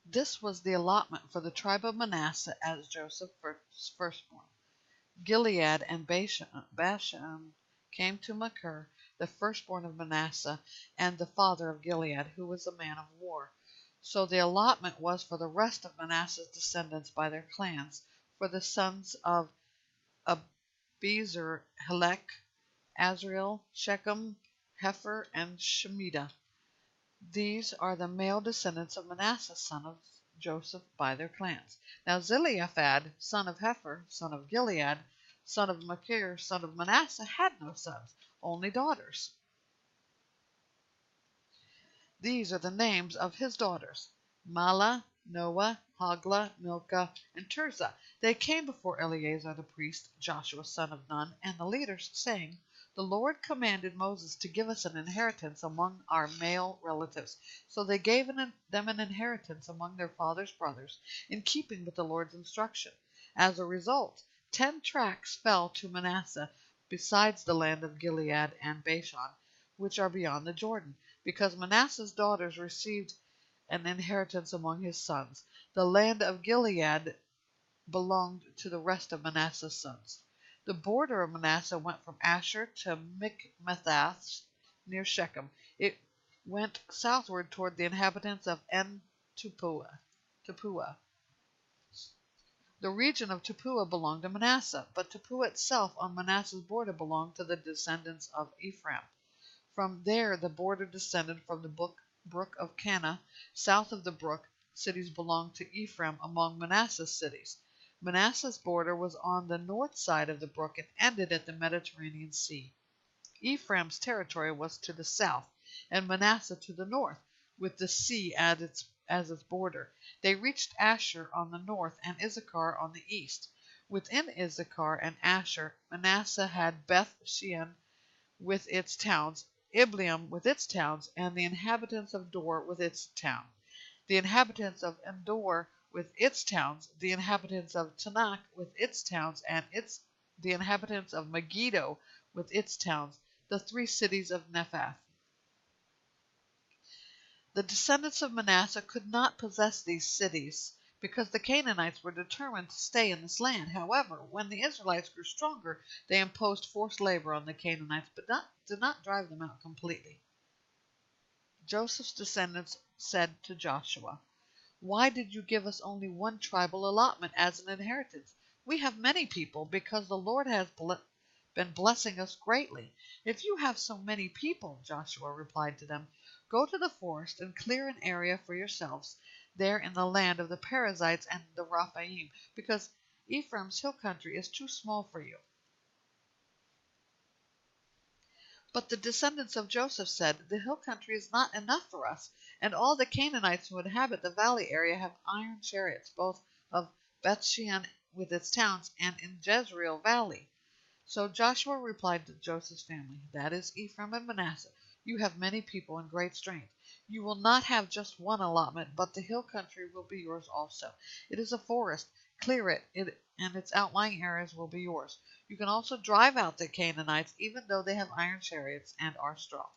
This was the allotment for the tribe of Manasseh as Joseph's firstborn. Gilead and Bashan came to Machir, the firstborn of Manasseh, and the father of Gilead, who was a man of war. So the allotment was for the rest of Manasseh's descendants by their clans, for the sons of Abiezer, Helek, Azriel, Shechem, Hepher, and Shemida. These are the male descendants of Manasseh, son of Joseph, by their clans. Now Zelophehad, son of Hepher, son of Gilead, son of Machir, son of Manasseh, had no sons, only daughters. These are the names of his daughters: Mahlah, Noah, Hoglah, Milcah, and Tirzah. They came before Eleazar the priest, Joshua son of Nun, and the leaders, saying, "The Lord commanded Moses to give us an inheritance among our male relatives." So they gave them an inheritance among their father's brothers, in keeping with the Lord's instruction. As a result, 10 tracts fell to Manasseh, besides the land of Gilead and Bashan, which are beyond the Jordan, because Manasseh's daughters received an inheritance among his sons. The land of Gilead belonged to the rest of Manasseh's sons. The border of Manasseh went from Asher to Michmethath near Shechem. It went southward toward the inhabitants of En-Tappuah. The region of Tappuah belonged to Manasseh, but Tappuah itself on Manasseh's border belonged to the descendants of Ephraim. From there the border descended from the brook of Cana. South of the brook, cities belonged to Ephraim among Manasseh's cities. Manasseh's border was on the north side of the brook and ended at the Mediterranean Sea. Ephraim's territory was to the south, and Manasseh to the north, with the sea as its border. They reached Asher on the north and Issachar on the east. Within Issachar and Asher, Manasseh had Beth-shean with its towns, Ibleam with its towns, and the inhabitants of Dor with its town, the inhabitants of Endor with its towns, the inhabitants of Tanakh with its towns, and the inhabitants of Megiddo with its towns, the 3 cities of Nephath. The descendants of Manasseh could not possess these cities, because the Canaanites were determined to stay in this land. However, when the Israelites grew stronger, they imposed forced labor on the Canaanites, but did not drive them out completely. Joseph's descendants said to Joshua, "Why did you give us only one tribal allotment as an inheritance? We have many people, because the Lord has been blessing us greatly." "If you have so many people," Joshua replied to them, "go to the forest and clear an area for yourselves there in the land of the Perizzites and the Rephaim, because Ephraim's hill country is too small for you." But the descendants of Joseph said, "The hill country is not enough for us, and all the Canaanites who inhabit the valley area have iron chariots, both of Bethshean with its towns and in Jezreel valley." So Joshua replied to Joseph's family, that is, Ephraim and Manasseh, "You have many people and great strength. You will not have just one allotment, but the hill country will be yours also. It is a forest. Clear it, and its outlying areas will be yours. You can also drive out the Canaanites, even though they have iron chariots and are strong."